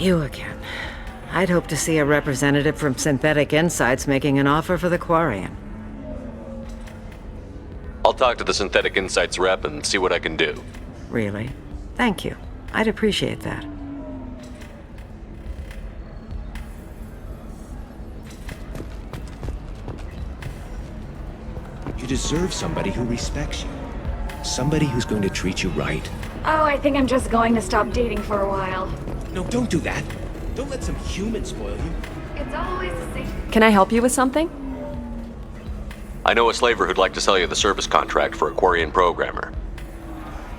You again. I'd hoped to see a representative from Synthetic Insights making an offer for the Quarian. I'll talk to the Synthetic Insights rep and see what I can do. Really? Thank you. I'd appreciate that. You deserve somebody who respects you. Somebody who's going to treat you right. Oh, I think I'm just going to stop dating for a while. No, don't do that. Don't let some human spoil you. It's always the same. Can I help you with something? I know a slaver who'd like to sell you the service contract for a Quarian programmer.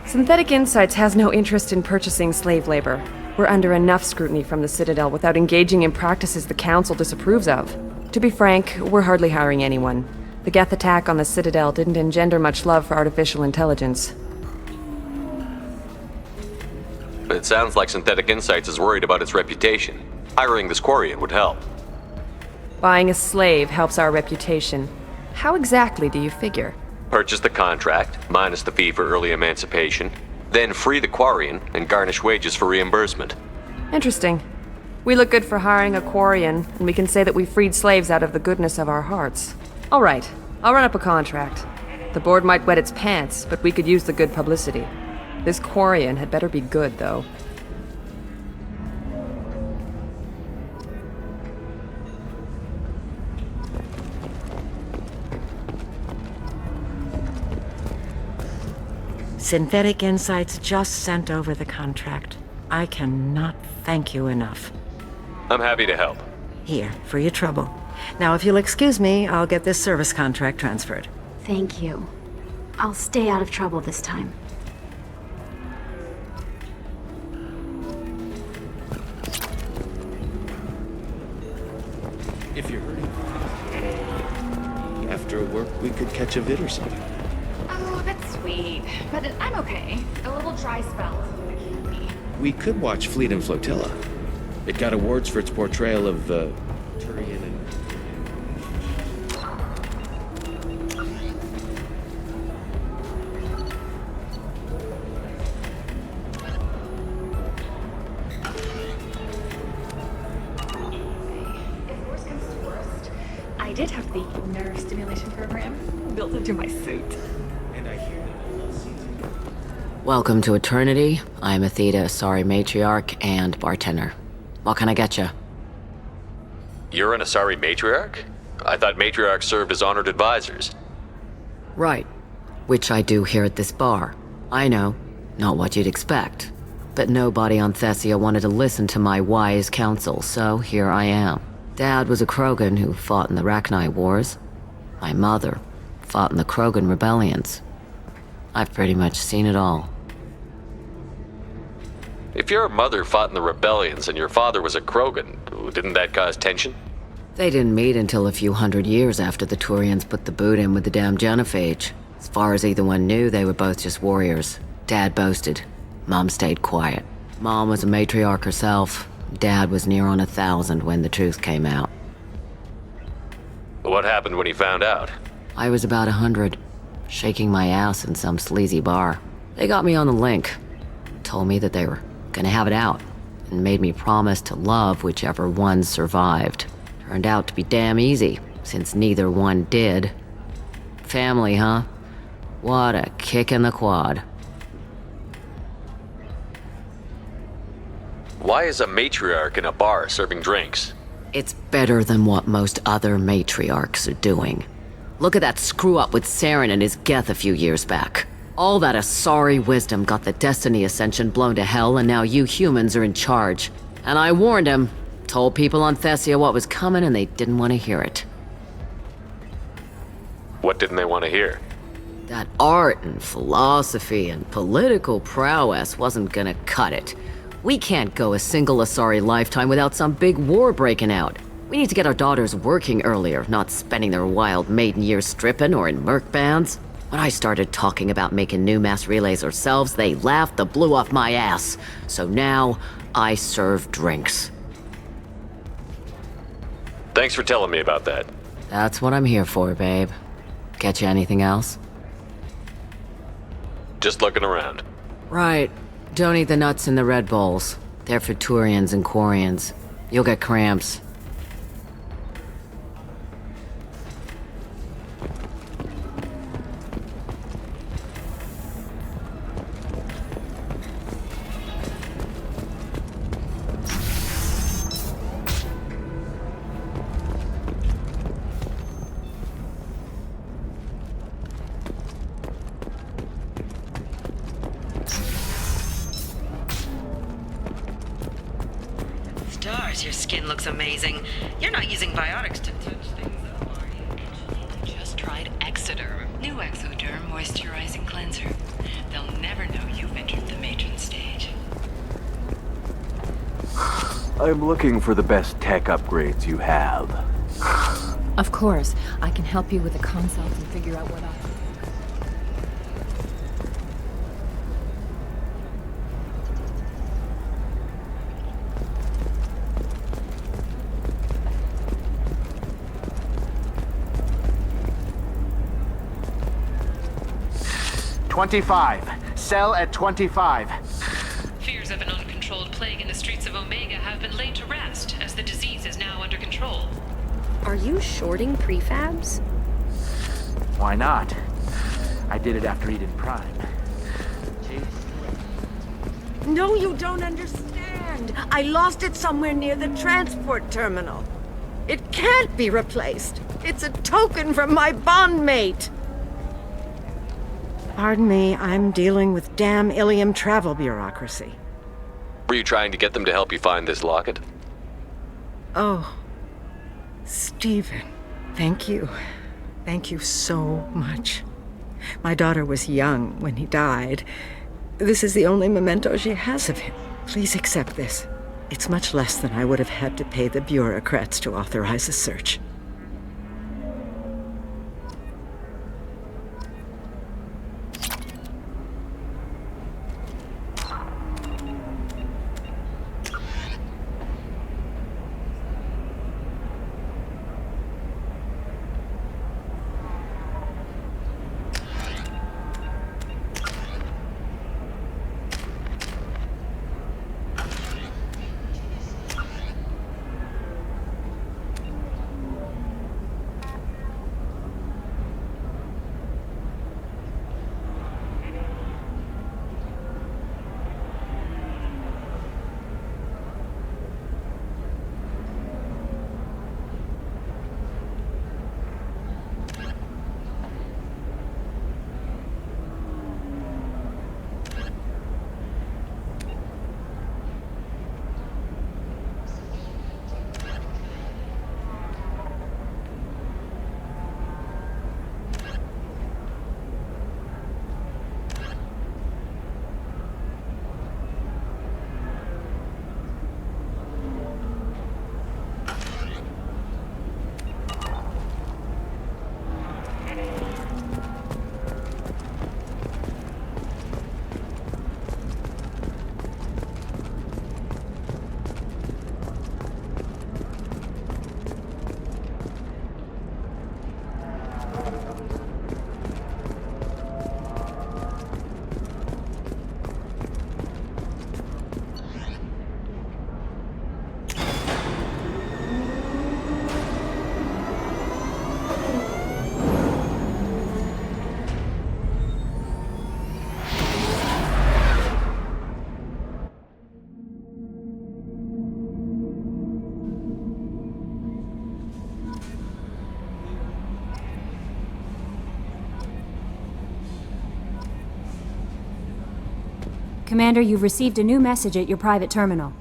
Synthetic Insights has no interest in purchasing slave labor. We're under enough scrutiny from the Citadel without engaging in practices the Council disapproves of. To be frank, we're hardly hiring anyone. The Geth attack on the Citadel didn't engender much love for artificial intelligence. It sounds like Synthetic Insights is worried about its reputation. Hiring this Quarian would help. Buying a slave helps our reputation. How exactly do you figure? Purchase the contract, minus the fee for early emancipation, then free the Quarian and garnish wages for reimbursement. Interesting. We look good for hiring a Quarian, and we can say that we freed slaves out of the goodness of our hearts. All right, I'll run up a contract. The board might wet its pants, but we could use the good publicity. This Quarian had better be good, though. Synthetic Insights just sent over the contract. I cannot thank you enough. I'm happy to help. Here, for your trouble. Now, if you'll excuse me, I'll get this service contract transferred. Thank you. I'll stay out of trouble this time. If you're hurting. After work, we could catch a vid or something. Oh, that's sweet. But I'm okay. A little dry spell isn't gonna kill me. We could watch Fleet and Flotilla. It got awards for its portrayal of, Turian and... If worst comes to worst, I did have the nerve stimulation program built into my suit. And I hear Welcome to Eternity. I'm Athena, Asari matriarch and bartender. What can I get you? You're an Asari matriarch? I thought matriarchs served as honored advisors. Right. Which I do here at this bar. I know, not what you'd expect. But nobody on Thessia wanted to listen to my wise counsel, so here I am. Dad was a Krogan who fought in the Rachni Wars. My mother fought in the Krogan rebellions. I've pretty much seen it all. If your mother fought in the rebellions and your father was a Krogan, didn't that cause tension? They didn't meet until a few hundred years after the Turians put the boot in with the damn Genophage. As far as either one knew, they were both just warriors. Dad boasted. Mom stayed quiet. Mom was a matriarch herself. Dad was near on 1,000 when the truth came out. What happened when he found out? I was about 100, shaking my ass in some sleazy bar. They got me on the link. Told me that they were gonna have it out, and made me promise to love whichever one survived. Turned out to be damn easy, since neither one did. Family, huh? What a kick in the quad. Why is a matriarch in a bar serving drinks? It's better than what most other matriarchs are doing. Look at that screw-up with Saren and his Geth a few years back. All that Asari wisdom got the Destiny Ascension blown to hell, and now you humans are in charge. And I warned him, told people on Thessia what was coming, and they didn't want to hear it. What didn't they want to hear? That art and philosophy and political prowess wasn't gonna cut it. We can't go a single Asari lifetime without some big war breaking out. We need to get our daughters working earlier, not spending their wild maiden years stripping or in merc bands. When I started talking about making new mass relays ourselves, they laughed the blue off my ass. So now, I serve drinks. Thanks for telling me about that. That's what I'm here for, babe. Get you anything else? Just looking around. Right. Don't eat the nuts in the Red Bowls. They're for Turians and Quarians. You'll get cramps. Stars, your skin looks amazing. You're not using biotics to touch things up, are you? Just tried Exoderm. New Exoderm moisturizing cleanser. They'll never know you've entered the matron stage. I'm looking for the best tech upgrades you have. Of course. I can help you with a consult and figure out what I... Sell at 25. Fears of an uncontrolled plague in the streets of Omega have been laid to rest, as the disease is now under control. Are you shorting prefabs? Why not? I did it after Eden Prime. No, you don't understand. I lost it somewhere near the transport terminal. It can't be replaced. It's a token from my bondmate. Pardon me, I'm dealing with damn Ilium travel bureaucracy. Were you trying to get them to help you find this locket? Oh, Stephen, thank you. Thank you so much. My daughter was young when he died. This is the only memento she has of him. Please accept this. It's much less than I would have had to pay the bureaucrats to authorize a search. Commander, you've received a new message at your private terminal.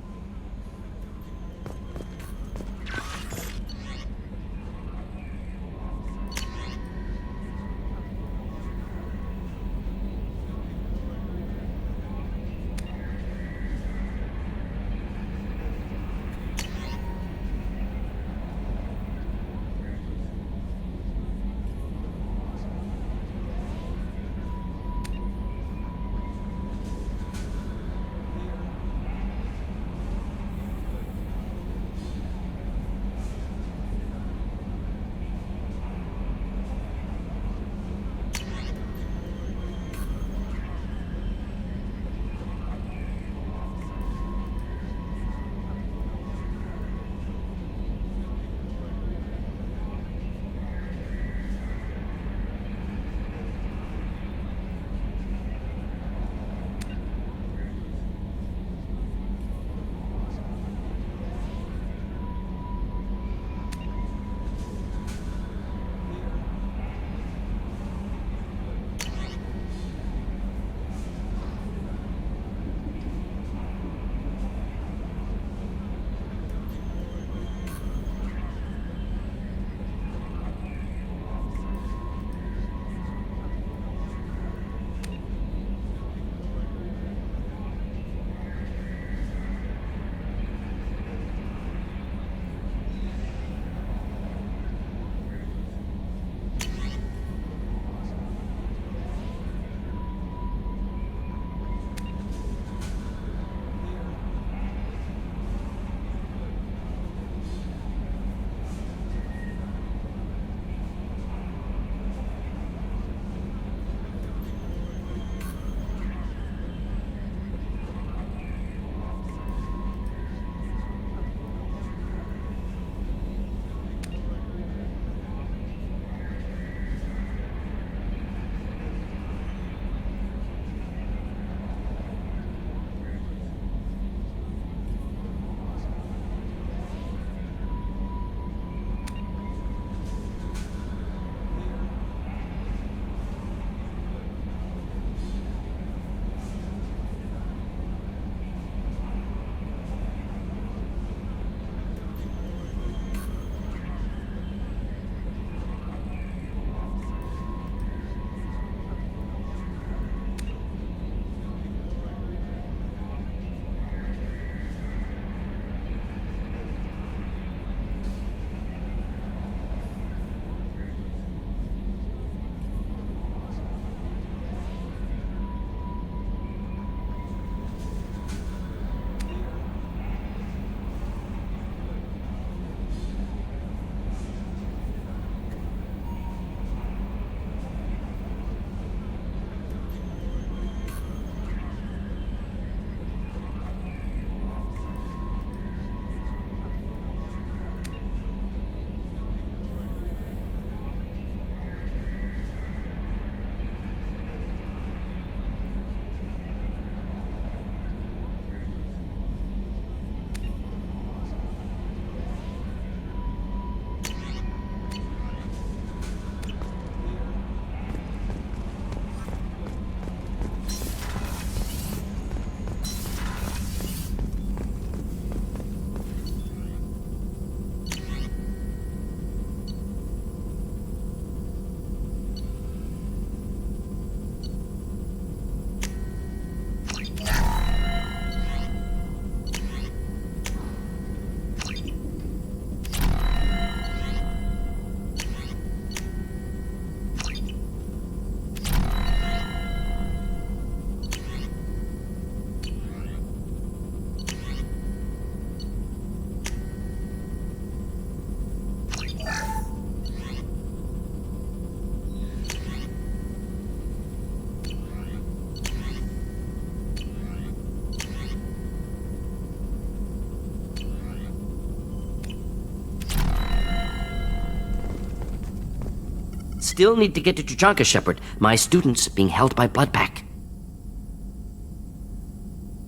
Still need to get to Tuchanka, Shepard. My student's being held by Bloodpack.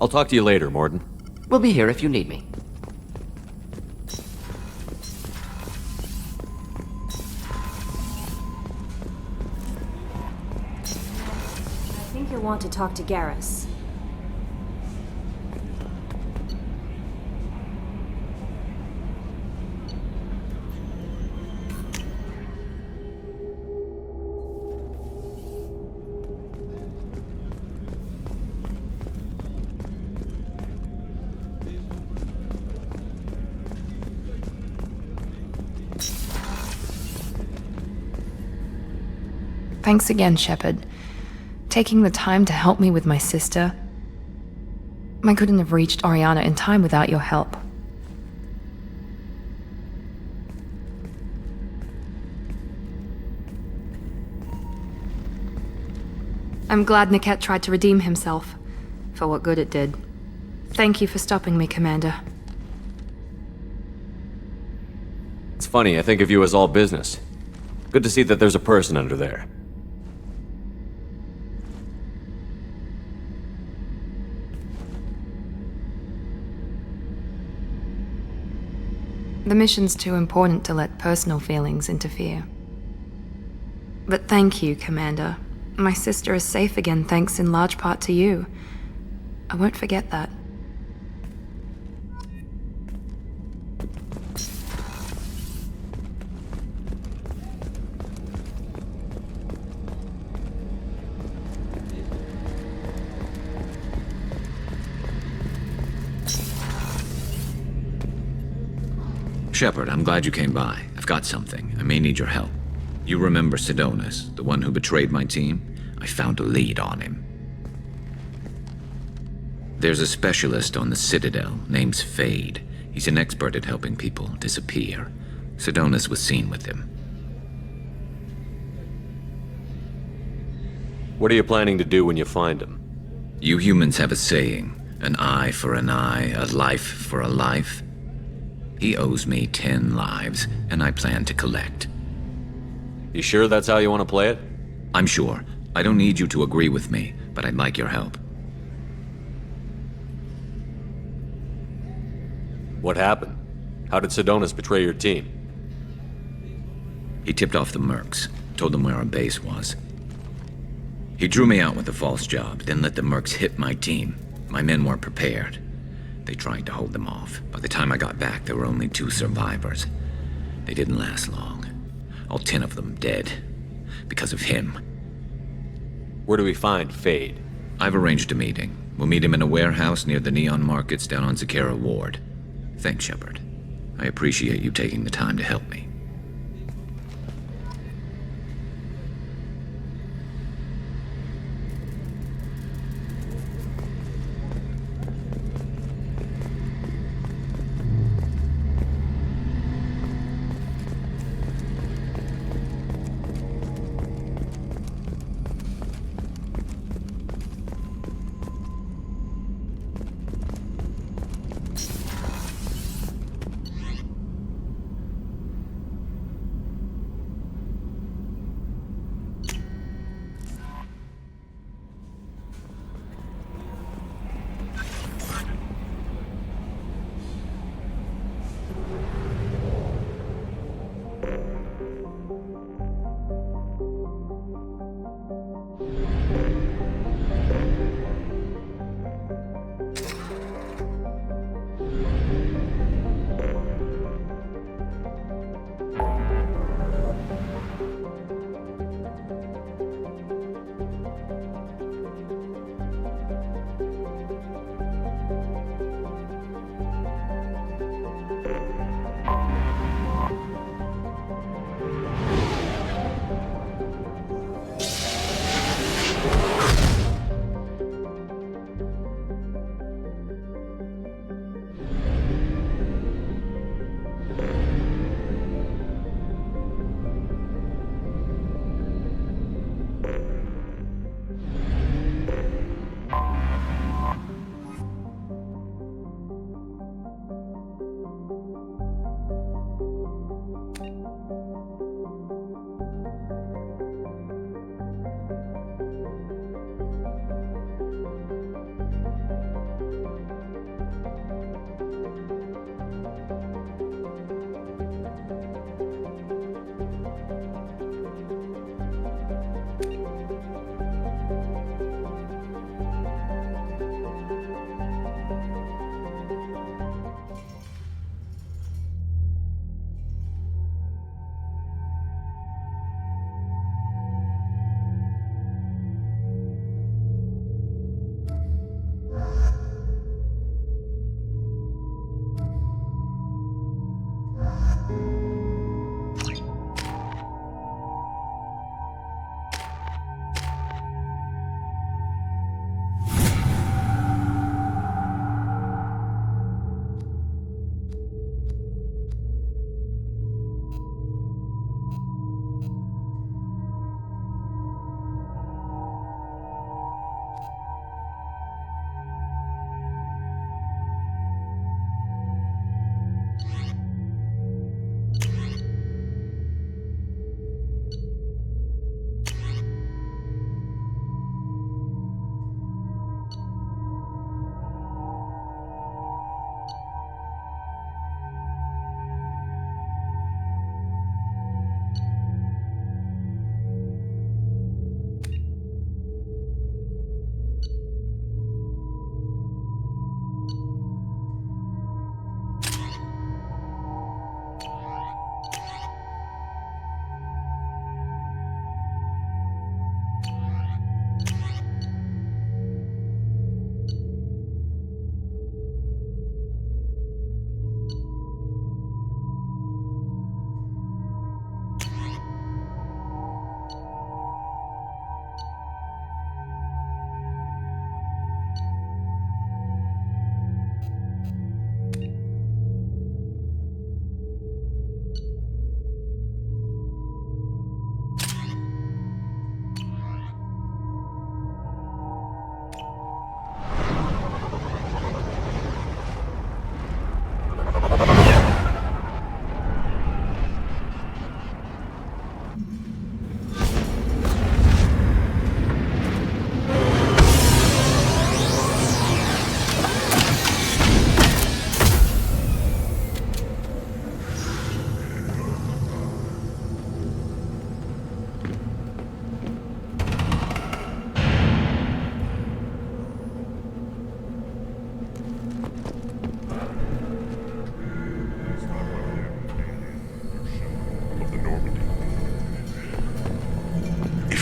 I'll talk to you later, Morden. We'll be here if you need me. I think you'll want to talk to Garrus. Thanks again, Shepard. Taking the time to help me with my sister. I couldn't have reached Oriana in time without your help. I'm glad Niket tried to redeem himself, for what good it did. Thank you for stopping me, Commander. It's funny, I think of you as all business. Good to see that there's a person under there. The mission's too important to let personal feelings interfere. But thank you, Commander. My sister is safe again thanks in large part to you. I won't forget that. Shepard, I'm glad you came by. I've got something. I may need your help. You remember Sidonus, the one who betrayed my team? I found a lead on him. There's a specialist on the Citadel, name's Fade. He's an expert at helping people disappear. Sidonus was seen with him. What are you planning to do when you find him? You humans have a saying, an eye for an eye, a life for a life. He owes me 10 lives, and I plan to collect. You sure that's how you want to play it? I'm sure. I don't need you to agree with me, but I'd like your help. What happened? How did Sidonus betray your team? He tipped off the mercs, told them where our base was. He drew me out with a false job, then let the mercs hit my team. My men weren't prepared. They tried to hold them off. By the time I got back, there were only 2 survivors. They didn't last long. All 10 of them dead. Because of him. Where do we find Fade? I've arranged a meeting. We'll meet him in a warehouse near the Neon Markets down on Zakera Ward. Thanks, Shepard. I appreciate you taking the time to help me.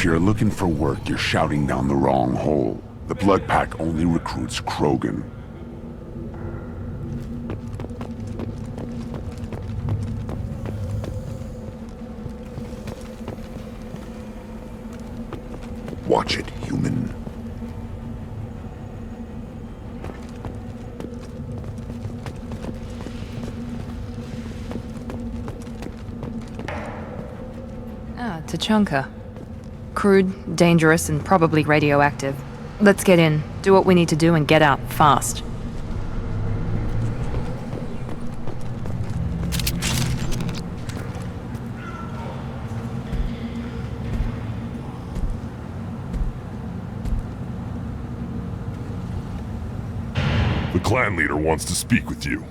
If you're looking for work, you're shouting down the wrong hole. The Blood Pack only recruits Krogan. Watch it, human. Tachanka. Crude, dangerous, and probably radioactive. Let's get in, do what we need to do, and get out fast. The clan leader wants to speak with you.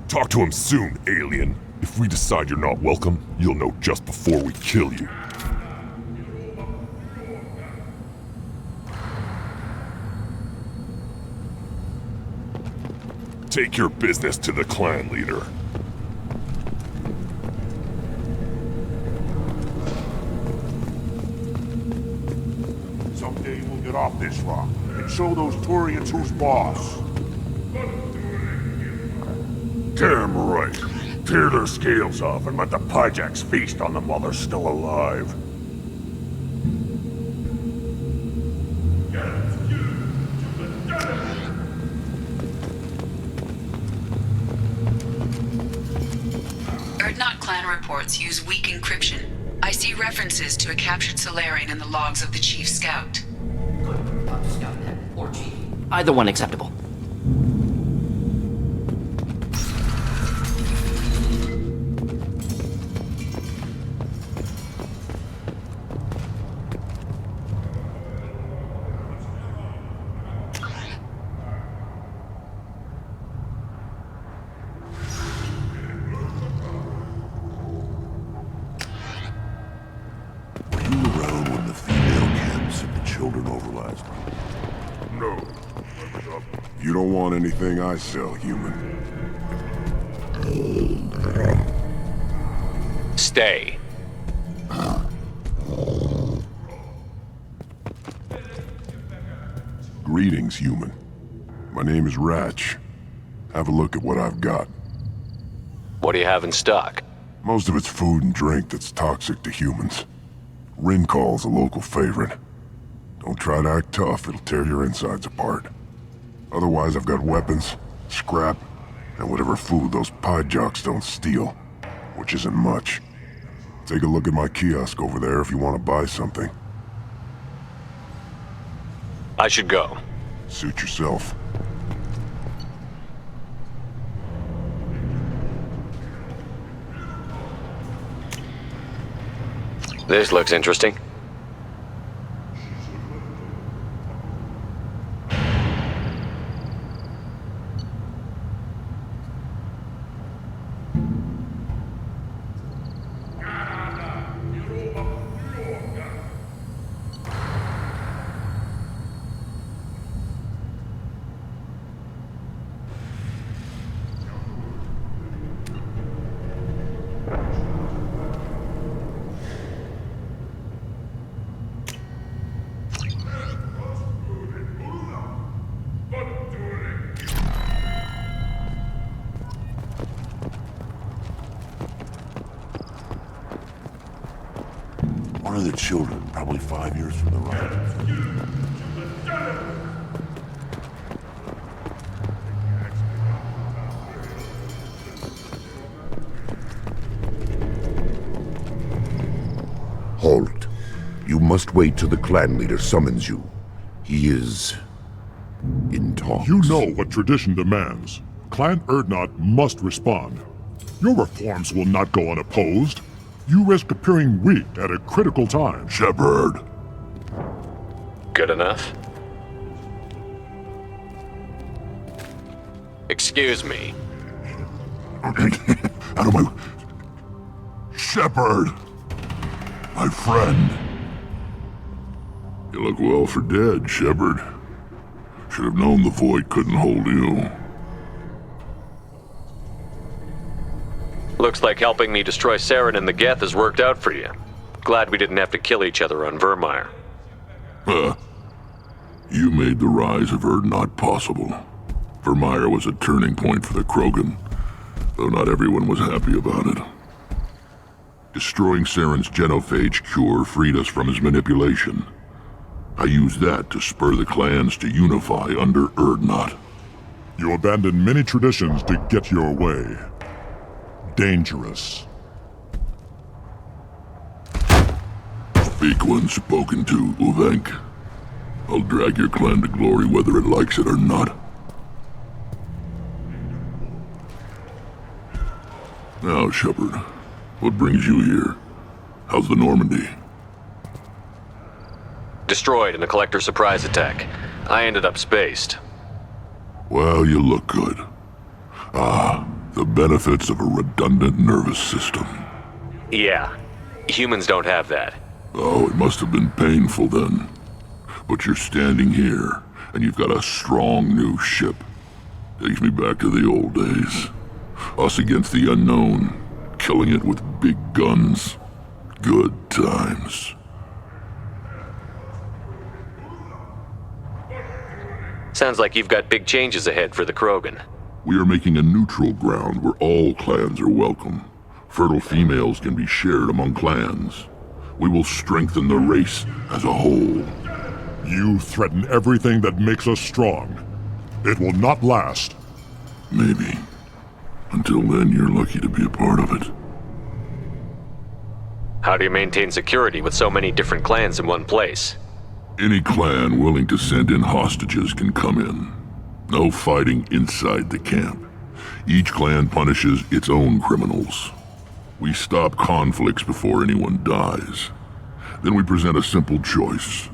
Talk to him soon, alien. If we decide you're not welcome, you'll know just before we kill you. Take your business to the clan leader. Someday we'll get off this rock and show those Turians who's boss. Damn right. Tear their scales off and let the Pyjaks feast on them while they're still alive. Erdnot clan reports use weak encryption. I see references to a captured Solarian in the logs of the Chief Scout. Scoutnet or Chief. Either one acceptable. You don't want anything I sell, human. Stay. Greetings, human. My name is Ratch. Have a look at what I've got. What do you have in stock? Most of it's food and drink that's toxic to humans. Rincol's a local favorite. Don't try to act tough, it'll tear your insides apart. Otherwise, I've got weapons, scrap, and whatever food those Pyjaks don't steal, which isn't much. Take a look at my kiosk over there if you want to buy something. I should go. Suit yourself. This looks interesting. One of the children, probably 5 years from the right. Halt. You must wait till the clan leader summons you. He is in talks. You know what tradition demands. Clan Erdnot must respond. Your reforms will not go unopposed. You risk appearing weak at a critical time. Shepard. Good enough? Excuse me. Out of my... Shepard! My friend. You look well for dead, Shepard. Should have known the Void couldn't hold you. Looks like helping me destroy Saren and the Geth has worked out for you. Glad we didn't have to kill each other on Vermeer. Huh. You made the rise of Erdnot possible. Vermeer was a turning point for the Krogan, though not everyone was happy about it. Destroying Saren's genophage cure freed us from his manipulation. I used that to spur the clans to unify under Erdnot. You abandoned many traditions to get your way. Dangerous. Speak when spoken to, Uvenk. I'll drag your clan to glory whether it likes it or not. Now, Shepard, what brings you here? How's the Normandy? Destroyed in a collector surprise attack. I ended up spaced. Well, you look good. Ah, the benefits of a redundant nervous system. Yeah. Humans don't have that. Oh, it must have been painful then. But you're standing here, and you've got a strong new ship. Takes me back to the old days. Us against the unknown, killing it with big guns. Good times. Sounds like you've got big changes ahead for the Krogan. We are making a neutral ground where all clans are welcome. Fertile females can be shared among clans. We will strengthen the race as a whole. You threaten everything that makes us strong. It will not last. Maybe. Until then, you're lucky to be a part of it. How do you maintain security with so many different clans in one place? Any clan willing to send in hostages can come in. No fighting inside the camp. Each clan punishes its own criminals. We stop conflicts before anyone dies. Then we present a simple choice.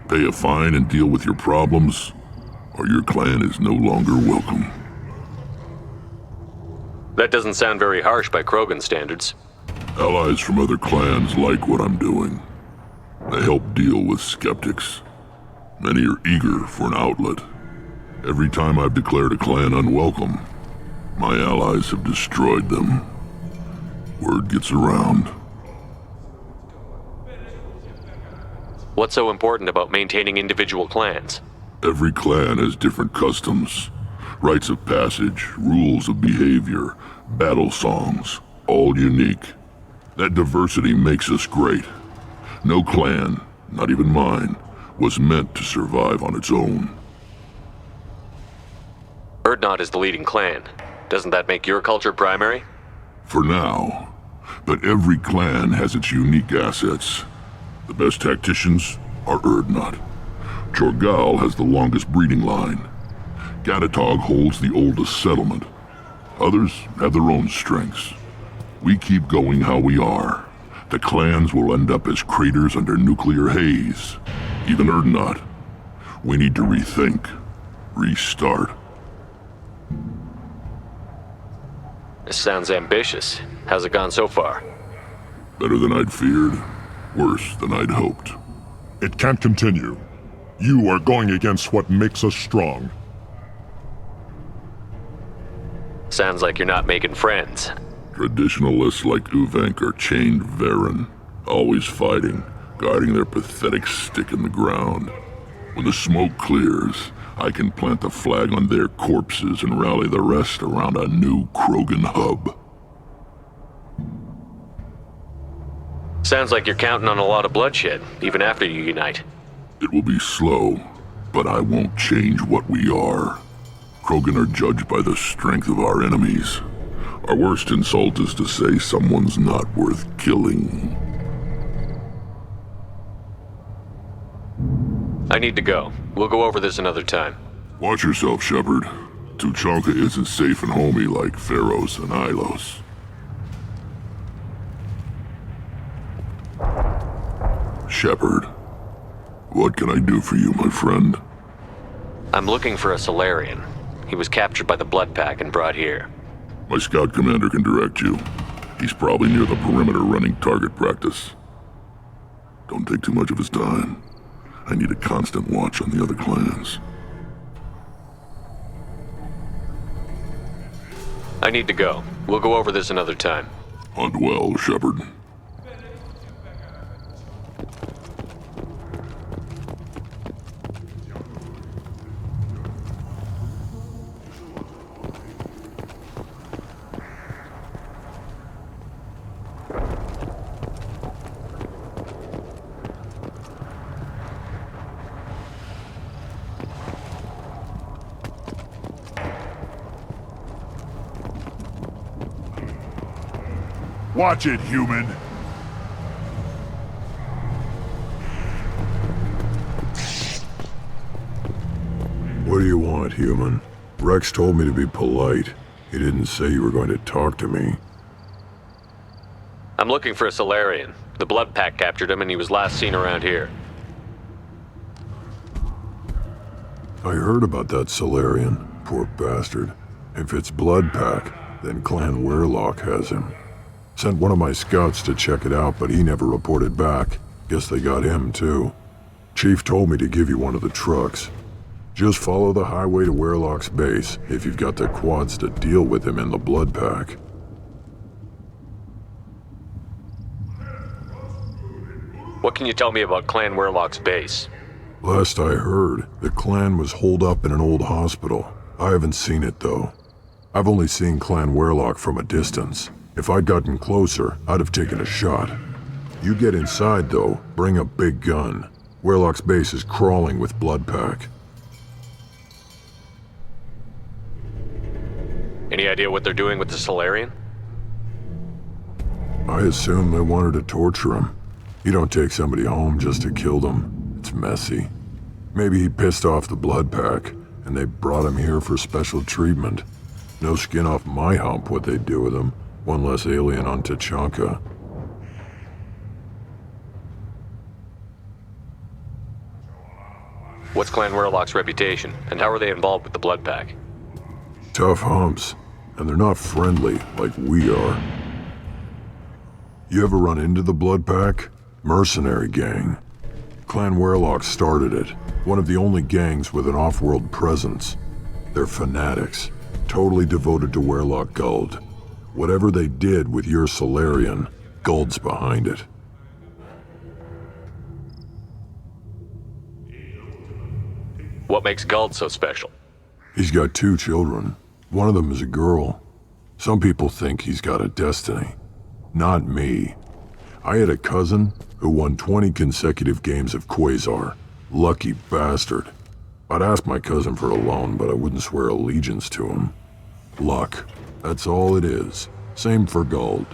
Pay a fine and deal with your problems, or your clan is no longer welcome. That doesn't sound very harsh by Krogan standards. Allies from other clans like what I'm doing. They help deal with skeptics. Many are eager for an outlet. Every time I've declared a clan unwelcome, my allies have destroyed them. Word gets around. What's so important about maintaining individual clans? Every clan has different customs, rites of passage, rules of behavior, battle songs, all unique. That diversity makes us great. No clan, not even mine, was meant to survive on its own. Erdnot is the leading clan. Doesn't that make your culture primary? For now. But every clan has its unique assets. The best tacticians are Erdnot. Chorgal has the longest breeding line. Gatatog holds the oldest settlement. Others have their own strengths. We keep going how we are. The clans will end up as craters under nuclear haze. Even Erdnot. We need to rethink. Restart. This sounds ambitious. How's it gone so far? Better than I'd feared. Worse than I'd hoped. It can't continue. You are going against what makes us strong. Sounds like you're not making friends. Traditionalists like Uvenk are chained Varen, always fighting, guarding their pathetic stick in the ground. When the smoke clears, I can plant the flag on their corpses and rally the rest around a new Krogan hub. Sounds like you're counting on a lot of bloodshed, even after you unite. It will be slow, but I won't change what we are. Krogan are judged by the strength of our enemies. Our worst insult is to say someone's not worth killing. I need to go. We'll go over this another time. Watch yourself, Shepard. Tuchanka isn't safe and homey like Pharos and Ilos. Shepard, what can I do for you, my friend? I'm looking for a Solarian. He was captured by the Blood Pack and brought here. My scout commander can direct you. He's probably near the perimeter running target practice. Don't take too much of his time. I need a constant watch on the other clans. I need to go. We'll go over this another time. Hunt well, Shepard. Watch it, human. What do you want, human? Rex told me to be polite. He didn't say you were going to talk to me. I'm looking for a Solarian. The Blood Pack captured him and he was last seen around here. I heard about that Solarian. Poor bastard. If it's Blood Pack, then Clan Werelock has him. Sent one of my scouts to check it out, but he never reported back. Guess they got him, too. Chief told me to give you one of the trucks. Just follow the highway to Werelock's base if you've got the quads to deal with him in the Blood Pack. What can you tell me about Clan Werelock's base? Last I heard, the clan was holed up in an old hospital. I haven't seen it, though. I've only seen Clan Werelock from a distance. If I'd gotten closer, I'd have taken a shot. You get inside, though, bring a big gun. Werelock's base is crawling with Blood Pack. Any idea what they're doing with the Solarian? I assume they wanted to torture him. You don't take somebody home just to kill them. It's messy. Maybe he pissed off the Blood Pack, and they brought him here for special treatment. No skin off my hump what they'd do with him. One less alien on Tachanka. What's Clan Werelock's reputation, and how are they involved with the Blood Pack? Tough humps, and they're not friendly like we are. You ever run into the Blood Pack? Mercenary gang. Clan Werelock started it, one of the only gangs with an off-world presence. They're fanatics, totally devoted to Werelock Guld. Whatever they did with your Solarian, Guld's behind it. What makes Guld so special? He's got 2 children. One of them is a girl. Some people think he's got a destiny. Not me. I had a cousin who won 20 consecutive games of Quasar. Lucky bastard. I'd ask my cousin for a loan, but I wouldn't swear allegiance to him. Luck. That's all it is. Same for Guld.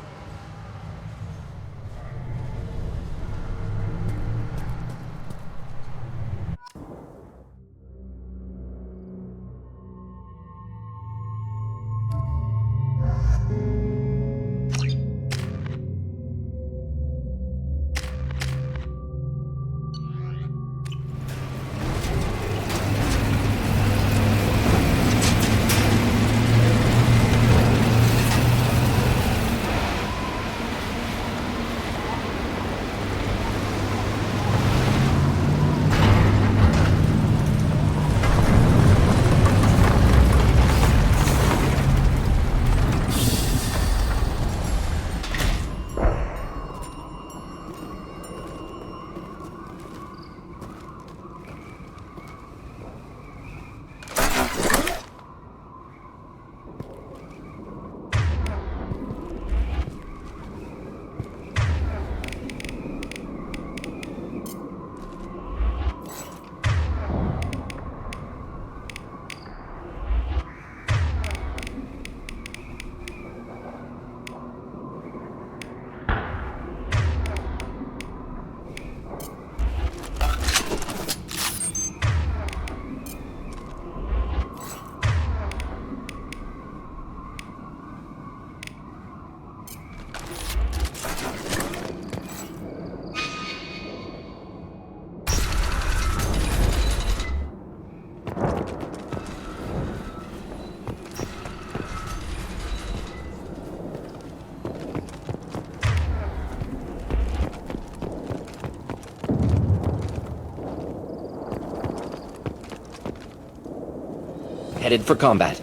Headed for combat.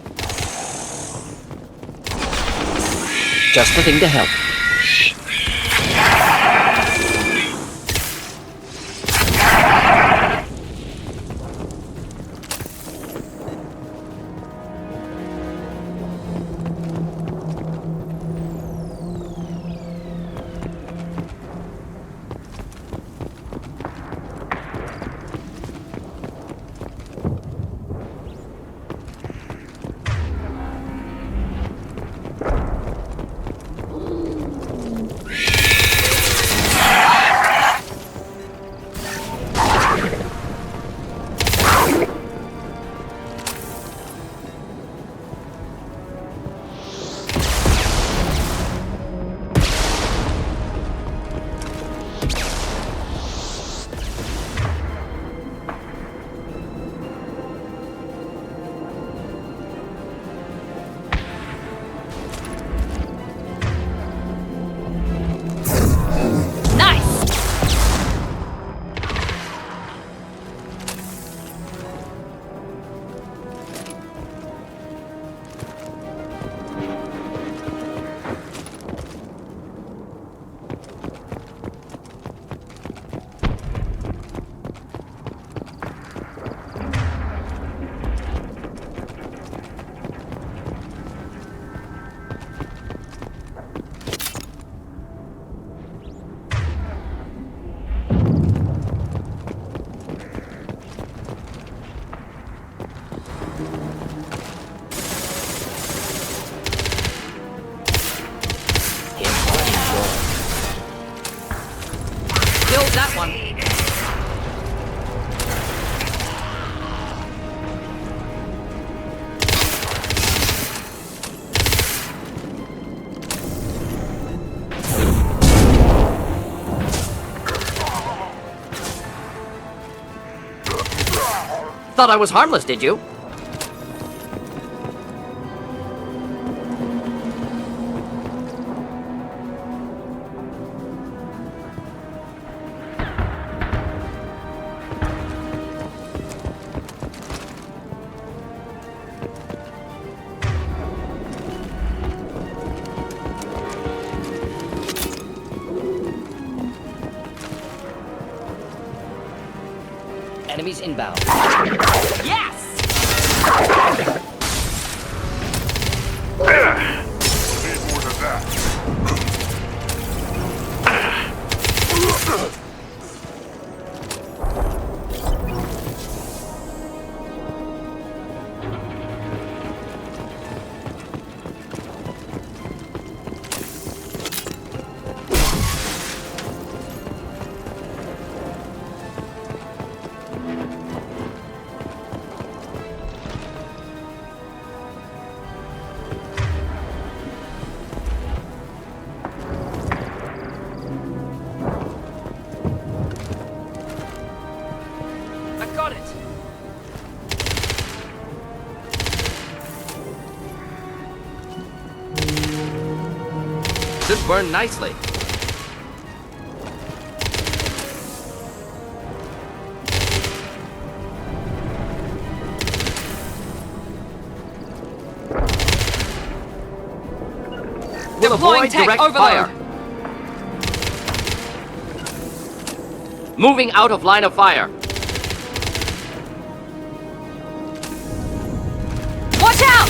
Just the thing to help. thought I was harmless, did you? Enemies inbound. Yes! Need more than that. I got it! Should burn nicely. Will avoid direct fire. Moving out of line of fire. Watch out!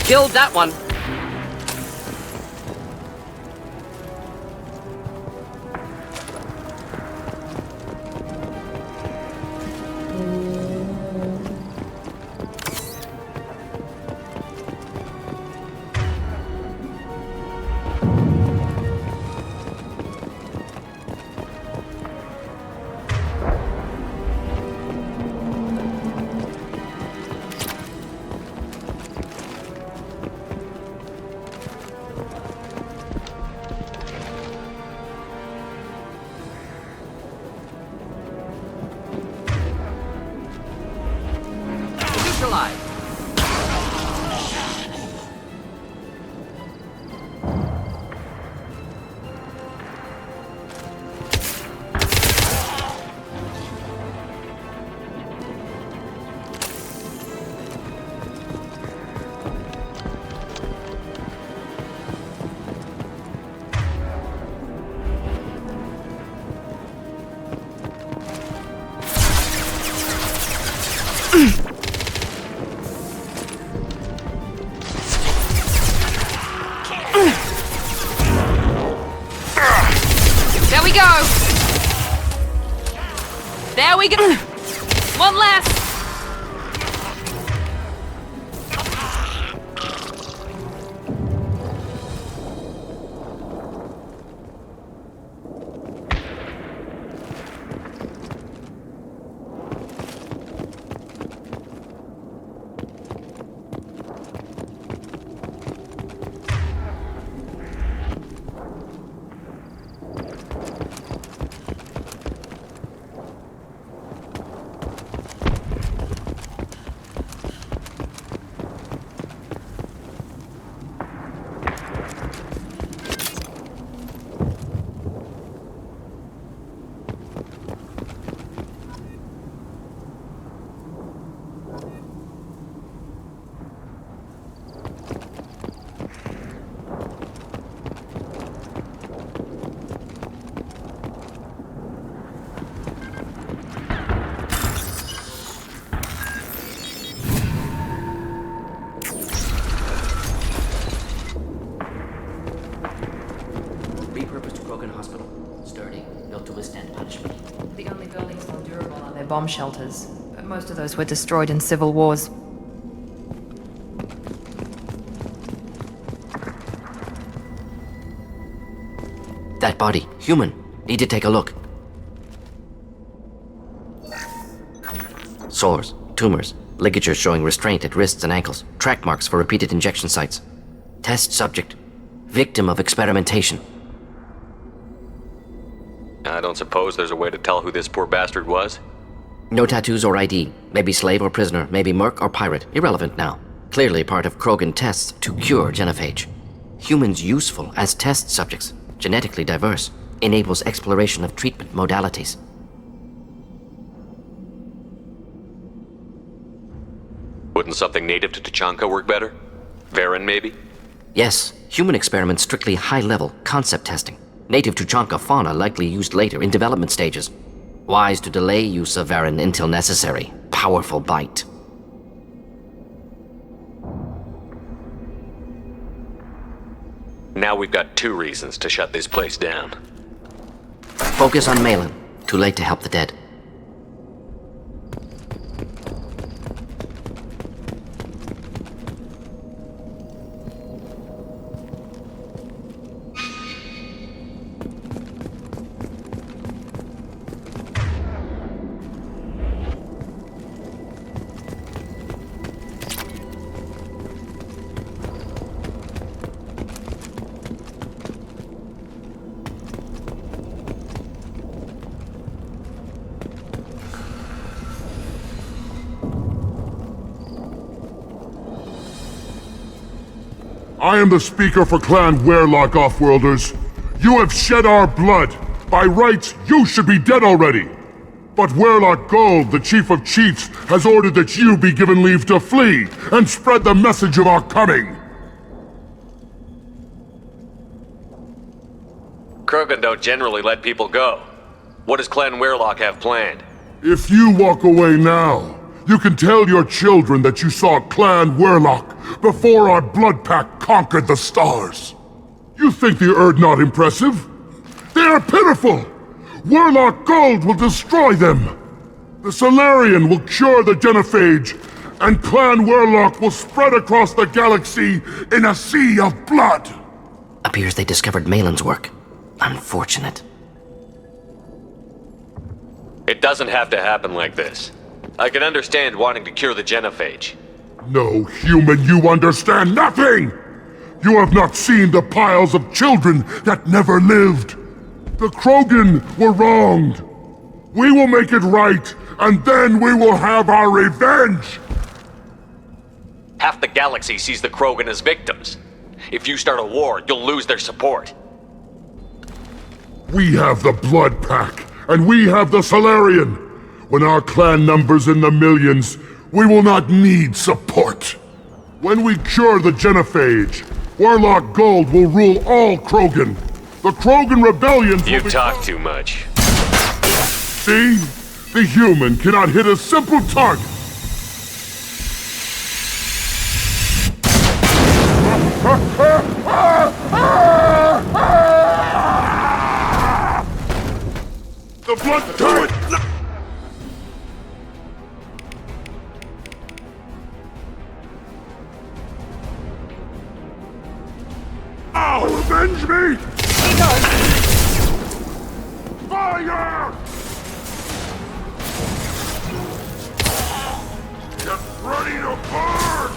Killed that one. Neutralized. There we go! There we go! One less! Bomb shelters, but most of those were destroyed in civil wars. That body, human. Need to take a look. Sores. Tumors, ligatures showing restraint at wrists and ankles, track marks for repeated injection sites. Test subject. Victim of experimentation. I don't suppose there's a way to tell who this poor bastard was? No tattoos or ID. Maybe slave or prisoner, maybe merc or pirate. Irrelevant now. Clearly part of Krogan tests to cure genophage. Humans useful as test subjects. Genetically diverse. Enables exploration of treatment modalities. Wouldn't something native to Tachanka work better? Varen, maybe? Yes, human experiments strictly high-level concept testing. Native Tuchanka fauna likely used later in development stages. Wise to delay use of Varen until necessary. Powerful bite. Now we've got 2 reasons to shut this place down. Focus on Malin. Too late to help the dead. I am the speaker for Clan Werlock, Offworlders. You have shed our blood. By rights, you should be dead already. But Werlock Gold, the Chief of Chiefs, has ordered that you be given leave to flee and spread the message of our coming. Krogan don't generally let people go. What does Clan Werlock have planned? If you walk away now, you can tell your children that you saw Clan Werlock before our blood pact conquered the stars. You think the Erd not impressive? They are pitiful! Werlock Gold will destroy them! The Solarian will cure the genophage, and Clan Werlock will spread across the galaxy in a sea of blood! Appears they discovered Malin's work. Unfortunate. It doesn't have to happen like this. I can understand wanting to cure the genophage. No, human, you understand nothing! You have not seen the piles of children that never lived. The Krogan were wronged. We will make it right, and then we will have our revenge! Half the galaxy sees the Krogan as victims. If you start a war, you'll lose their support. We have the Blood Pack, and we have the Solarian. When our clan numbers in the millions, we will not need support. When we cure the genophage, Werlock Gold will rule all Krogan. The Krogan rebellions You talk too much. See? The human cannot hit a simple target. The blood tide! Now avenge me! Fire! Get ready to burn!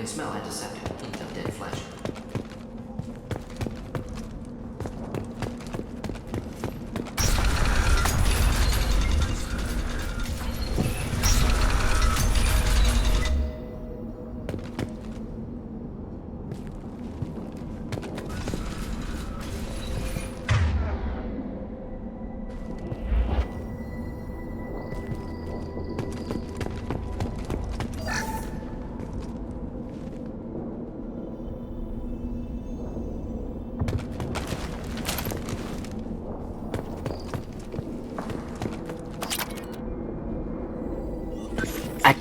Smell antiseptic, hint of dead flesh.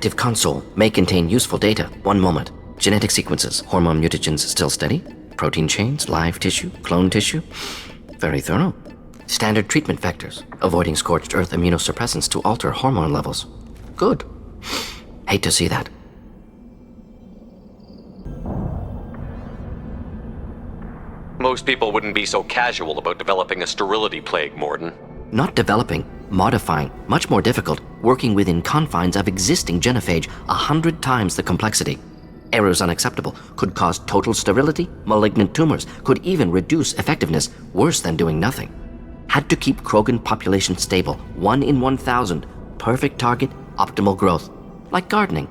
active console may contain useful data. One moment. Genetic sequences, hormone mutagens still steady? Protein chains, live tissue, clone tissue? Very thorough. Standard treatment vectors, avoiding scorched earth immunosuppressants to alter hormone levels. Good. Hate to see that. Most people wouldn't be so casual about developing a sterility plague, Morden. Not developing, modifying, much more difficult, working within confines of existing genophage, 100 times the complexity. Errors unacceptable, could cause total sterility, malignant tumors, could even reduce effectiveness, worse than doing nothing. Had to keep Krogan population stable, 1 in 1,000, perfect target, optimal growth, like gardening.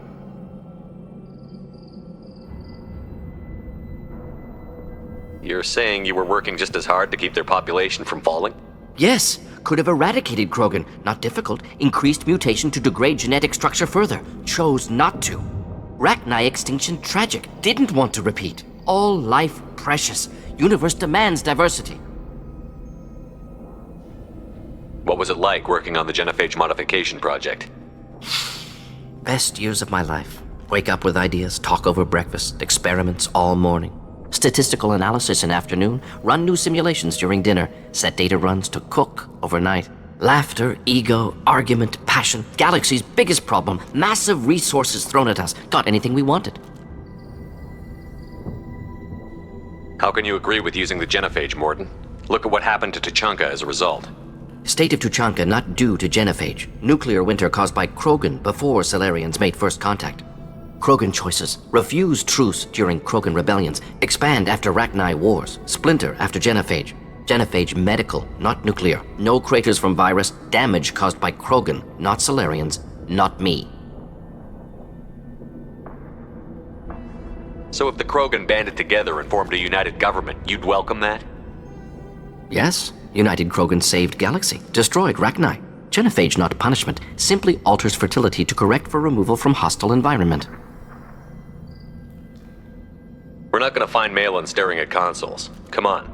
You're saying you were working just as hard to keep their population from falling? Yes, could have eradicated Krogan, not difficult, increased mutation to degrade genetic structure further, chose not to. Rachni extinction tragic, didn't want to repeat. All life precious, universe demands diversity. What was it like working on the genophage modification project? Best years of my life. Wake up with ideas, talk over breakfast, experiments all morning. Statistical analysis in afternoon, run new simulations during dinner, set data runs to cook overnight. Laughter, ego, argument, passion, galaxy's biggest problem, massive resources thrown at us, got anything we wanted. How can you agree with using the genophage, Morden? Look at what happened to Tuchanka as a result. State of Tuchanka not due to genophage. Nuclear winter caused by Krogan before Salarians made first contact. Krogan choices. Refuse truce during Krogan rebellions. Expand after Rachni wars. Splinter after genophage. Genophage medical, not nuclear. No craters from virus. Damage caused by Krogan, not Salarians, not me. So if the Krogan banded together and formed a united government, you'd welcome that? Yes. United Krogan saved Galaxy. Destroyed Rachni. Genophage not punishment. Simply alters fertility to correct for removal from hostile environment. We're not gonna find Malin staring at consoles. Come on.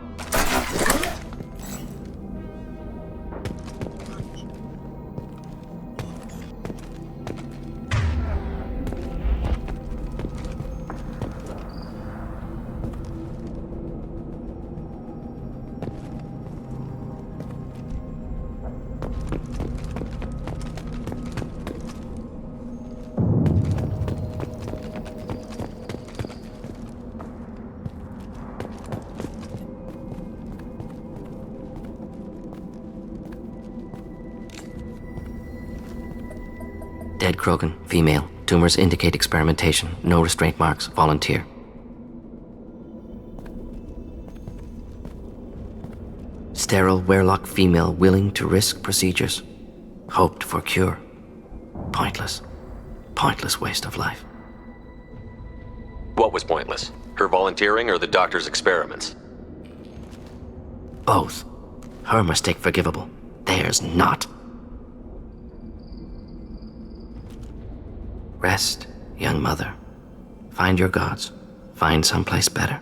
Dead Krogan, female. Tumors indicate experimentation. No restraint marks. Volunteer. Sterile Werelock female willing to risk procedures. Hoped for cure. Pointless. Pointless waste of life. What was pointless? Her volunteering or the doctor's experiments? Both. Her mistake forgivable. Theirs not. Rest, young mother. Find your gods. Find someplace better.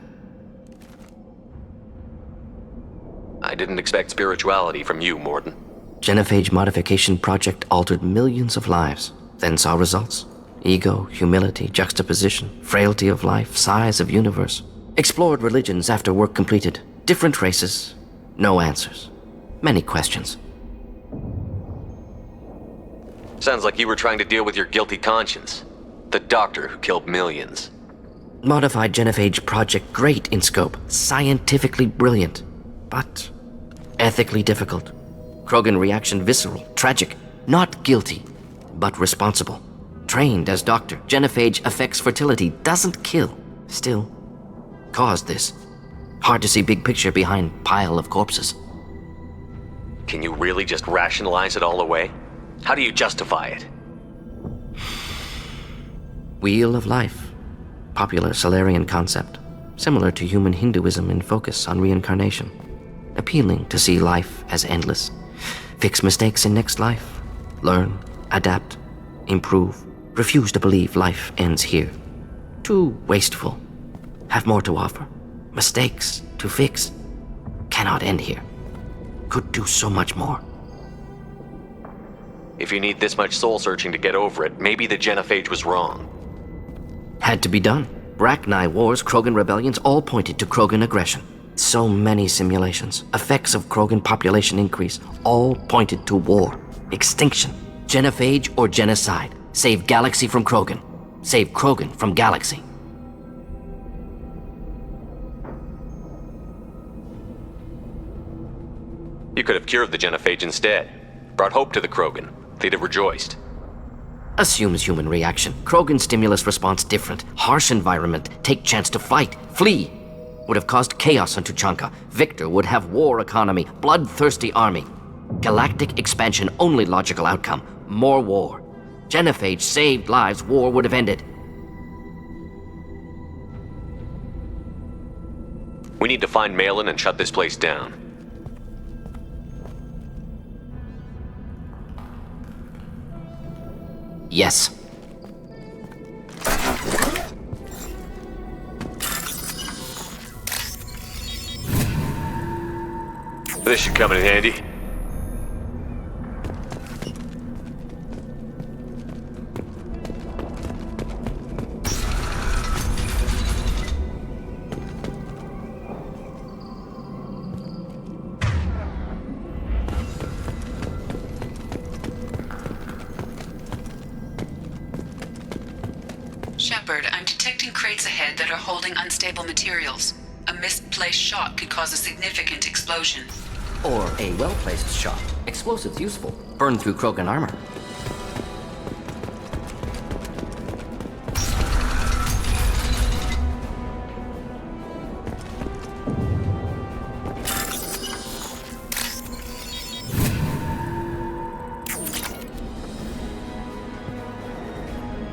I didn't expect spirituality from you, Morden. Genophage modification project altered millions of lives, then saw results. Ego, humility, juxtaposition, frailty of life, size of universe. Explored religions after work completed. Different races. No answers. Many questions. Sounds like you were trying to deal with your guilty conscience. The doctor who killed millions. Modified genophage project great in scope. Scientifically brilliant. But ethically difficult. Krogan reaction visceral, tragic. Not guilty, but responsible. Trained as doctor. Genophage affects fertility, doesn't kill. Still, caused this. Hard to see big picture behind pile of corpses. Can you really just rationalize it all away? How do you justify it? Wheel of life. Popular Salarian concept. Similar to human Hinduism in focus on reincarnation. Appealing to see life as endless. Fix mistakes in next life. Learn, adapt, improve. Refuse to believe life ends here. Too wasteful. Have more to offer. Mistakes to fix. Cannot end here. Could do so much more. If you need this much soul-searching to get over it, maybe the genophage was wrong. Had to be done. Rachni wars, Krogan rebellions, all pointed to Krogan aggression. So many simulations, effects of Krogan population increase, all pointed to war, extinction, genophage or genocide. Save Galaxy from Krogan. Save Krogan from Galaxy. You could have cured the genophage instead. Brought hope to the Krogan. They'd have rejoiced. Assumes human reaction. Krogan stimulus response different. Harsh environment. Take chance to fight. Flee. Would have caused chaos on Tuchanka. Victor would have war economy. Bloodthirsty army. Galactic expansion only logical outcome. More war. Genophage saved lives. War would have ended. We need to find Malin and shut this place down. Yes. This should come in handy. Shepard, I'm detecting crates ahead that are holding unstable materials. A misplaced shot could cause a significant explosion. Or a well-placed shot. Explosives useful. Burn through Krogan armor.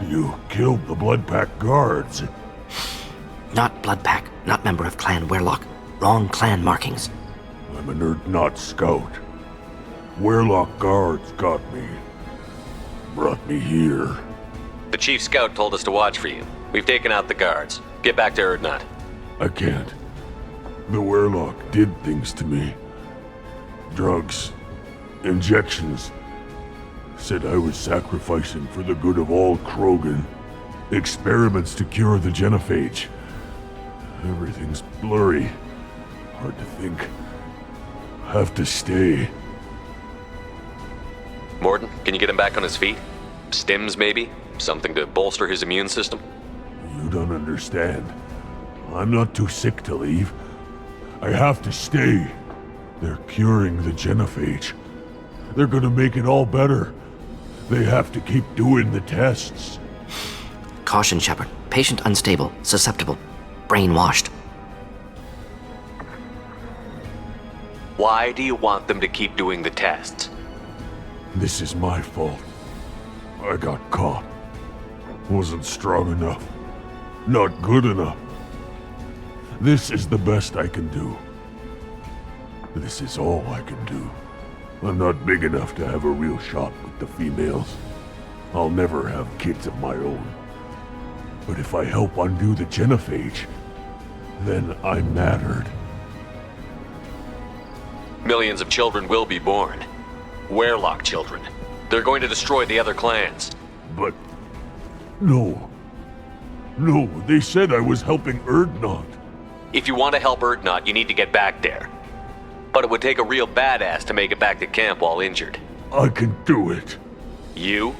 You killed the Blood Pack guards. Not Blood Pack, not member of Clan Werlock. Wrong clan markings. I'm a nerd, not scout. Werlock guards got me. Brought me here. The chief scout told us to watch for you. We've taken out the guards. Get back to Erdnot. I can't. The Werlock did things to me. Drugs. Injections. Said I was sacrificing for the good of all Krogan. Experiments to cure the genophage. Everything's blurry. Hard to think. Have to stay. Morden, can you get him back on his feet? Stims, maybe? Something to bolster his immune system? You don't understand. I'm not too sick to leave. I have to stay. They're curing the genophage. They're gonna make it all better. They have to keep doing the tests. Caution, Shepard. Patient unstable, susceptible, brainwashed. Why do you want them to keep doing the tests? This is my fault. I got caught. Wasn't strong enough. Not good enough. This is the best I can do. This is all I can do. I'm not big enough to have a real shot with the females. I'll never have kids of my own. But if I help undo the genophage, then I mattered. Millions of children will be born. Werlock children. They're going to destroy the other clans. But... No. No, they said I was helping Erdnot. If you want to help Erdnot, you need to get back there. But it would take a real badass to make it back to camp while injured. I can do it. You?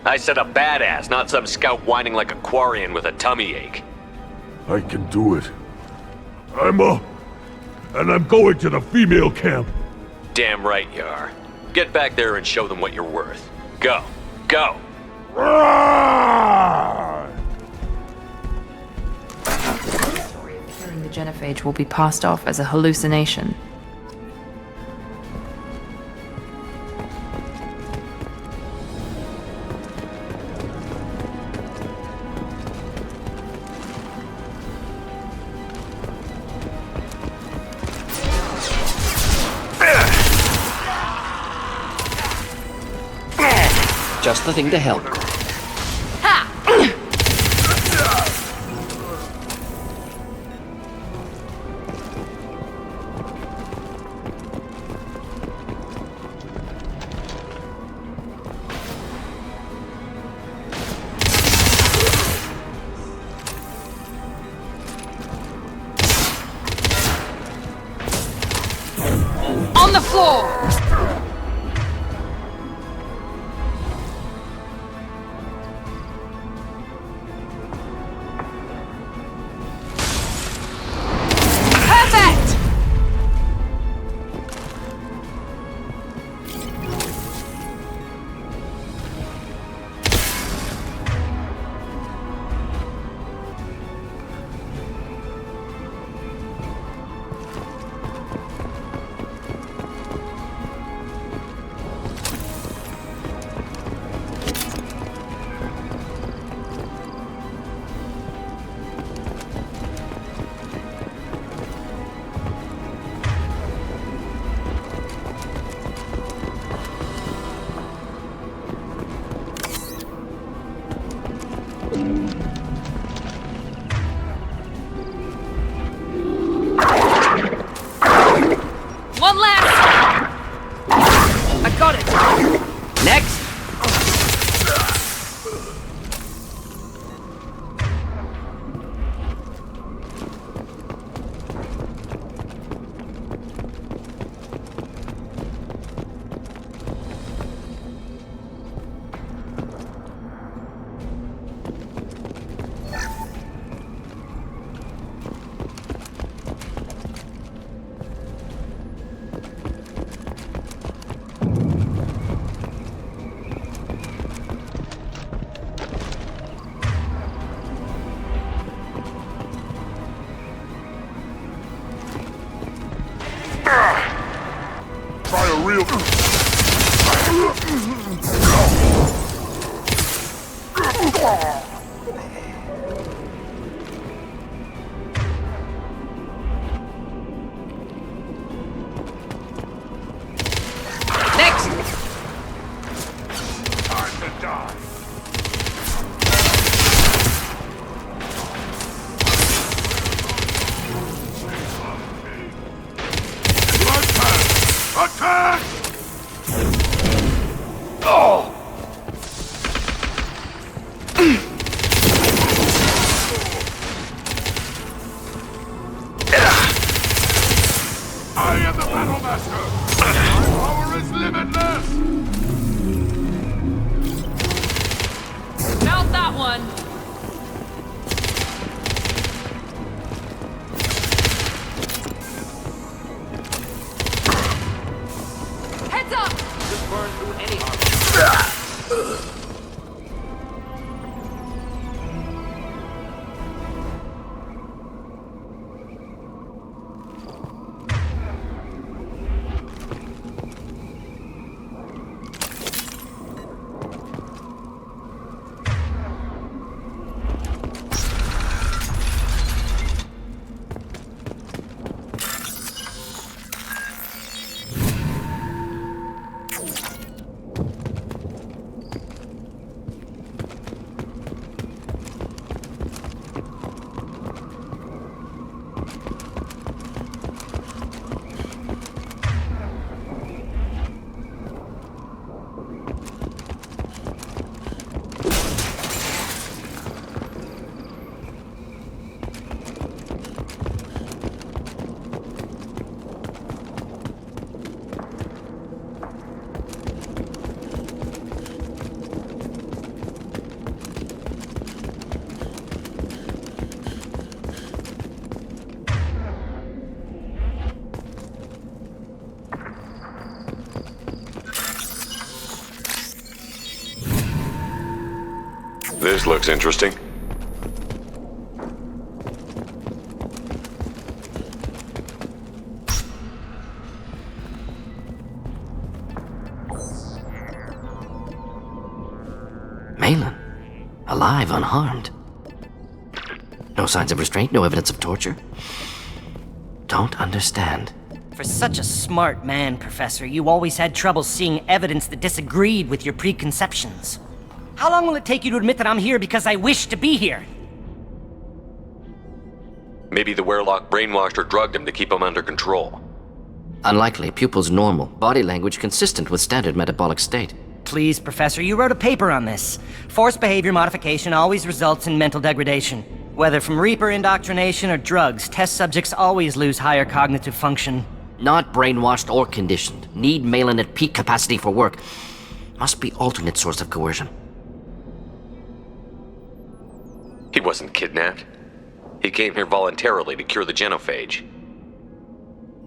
I said a badass, not some scout whining like a Quarian with a tummy ache. I can do it. I'm up. And I'm going to the female camp. Damn right you are. Get back there and show them what you're worth. Go. Go! The story of curing the genophage will be passed off as a hallucination. Just the thing to help. floor! Perfect! One last! I got it! Next! Try a real... Next! Time to die. Attack! Oh! I am the Battle Master! My power is limitless! Mount that one! Heads up! Just burn through any armor. This looks interesting. Malin. Alive, unharmed. No signs of restraint, no evidence of torture. Don't understand. For such a smart man, Professor, you always had trouble seeing evidence that disagreed with your preconceptions. How long will it take you to admit that I'm here because I wish to be here? Maybe the Werlock brainwashed or drugged him to keep him under control. Unlikely. Pupil's normal. Body language consistent with standard metabolic state. Please, Professor, you wrote a paper on this. Forced behavior modification always results in mental degradation. Whether from Reaper indoctrination or drugs, test subjects always lose higher cognitive function. Not brainwashed or conditioned. Need Malin at peak capacity for work. Must be alternate source of coercion. He wasn't kidnapped. He came here voluntarily to cure the genophage.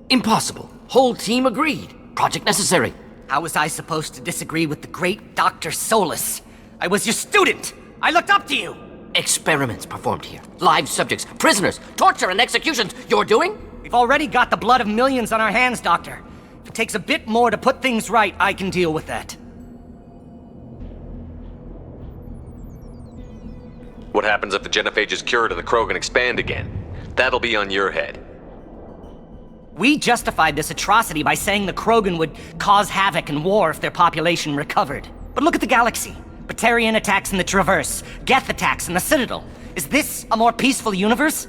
Impossible. Whole team agreed. Project necessary. How was I supposed to disagree with the great Dr. Solus? I was your student! I looked up to you! Experiments performed here. Live subjects, prisoners, torture and executions. You're doing? We've already got the blood of millions on our hands, Doctor. If it takes a bit more to put things right, I can deal with that. What happens if the genophage is cured and the Krogan expand again? That'll be on your head. We justified this atrocity by saying the Krogan would cause havoc and war if their population recovered. But look at the galaxy. Batarian attacks in the Traverse, Geth attacks in the Citadel. Is this a more peaceful universe?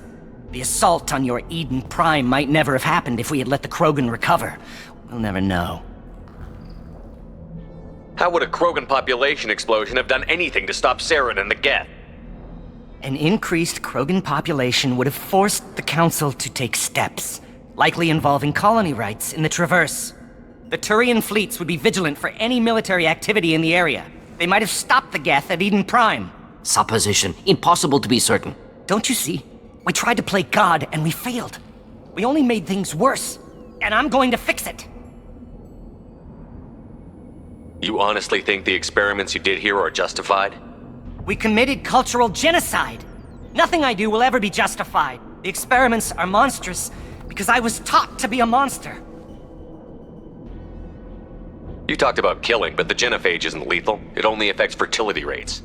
The assault on your Eden Prime might never have happened if we had let the Krogan recover. We'll never know. How would a Krogan population explosion have done anything to stop Saren and the Geth? An increased Krogan population would have forced the Council to take steps, likely involving colony rights in the Traverse. The Turian fleets would be vigilant for any military activity in the area. They might have stopped the Geth at Eden Prime. Supposition. Impossible to be certain. Don't you see? We tried to play God and we failed. We only made things worse. And I'm going to fix it. You honestly think the experiments you did here are justified? We committed cultural genocide. Nothing I do will ever be justified. The experiments are monstrous because I was taught to be a monster. You talked about killing, but the genophage isn't lethal. It only affects fertility rates.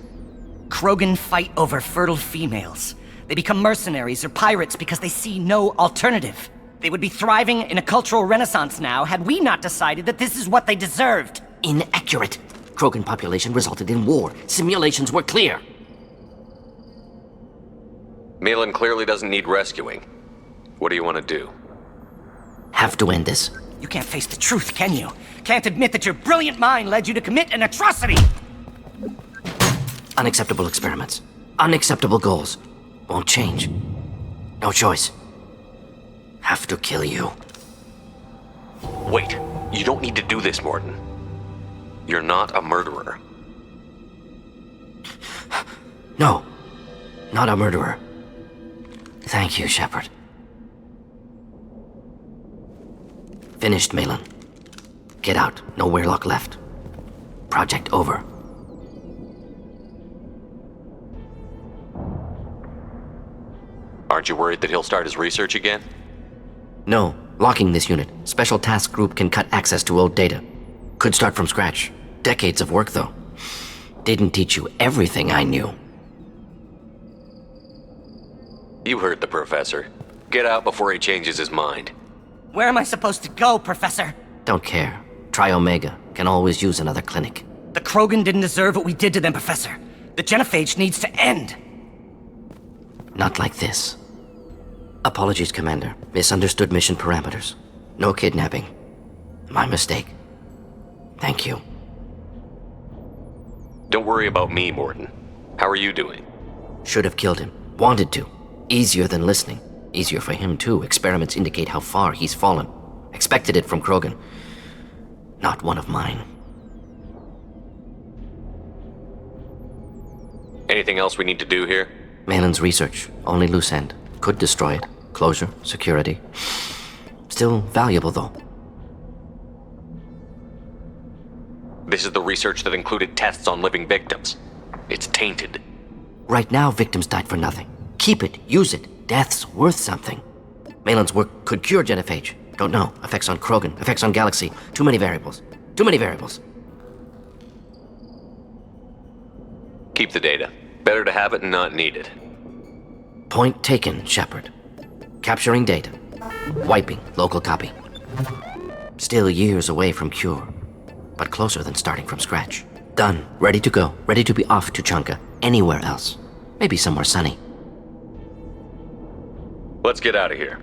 Krogan fight over fertile females. They become mercenaries or pirates because they see no alternative. They would be thriving in a cultural renaissance now had we not decided that this is what they deserved. Inaccurate. Krogan population resulted in war. Simulations were clear. Malin clearly doesn't need rescuing. What do you want to do? Have to end this. You can't face the truth, can you? Can't admit that your brilliant mind led you to commit an atrocity! Unacceptable experiments. Unacceptable goals. Won't change. No choice. Have to kill you. Wait. You don't need to do this, Morton. You're not a murderer. No. Not a murderer. Thank you, Shepard. Finished, Malin. Get out. No Weirlock left. Project over. Aren't you worried that he'll start his research again? No. Locking this unit. Special task group can cut access to old data. Could start from scratch. Decades of work, though. Didn't teach you everything I knew. You heard the professor. Get out before he changes his mind. Where am I supposed to go, Professor? Don't care. Try Omega. Can always use another clinic. The Krogan didn't deserve what we did to them, Professor. The genophage needs to end. Not like this. Apologies, Commander. Misunderstood mission parameters. No kidnapping. My mistake. Thank you. Don't worry about me, Morton. How are you doing? Should have killed him. Wanted to. Easier than listening. Easier for him, too. Experiments indicate how far he's fallen. Expected it from Krogan. Not one of mine. Anything else we need to do here? Malin's research. Only loose end. Could destroy it. Closure. Security. Still valuable, though. This is the research that included tests on living victims. It's tainted. Right now, victims died for nothing. Keep it. Use it. Death's worth something. Malin's work could cure genophage. Don't know. Effects on Krogan. Effects on Galaxy. Too many variables. Too many variables. Keep the data. Better to have it and not need it. Point taken, Shepard. Capturing data. Wiping local copy. Still years away from cure, but closer than starting from scratch. Done. Ready to go. Ready to be off to Chunka. Anywhere else. Maybe somewhere sunny. Let's get out of here.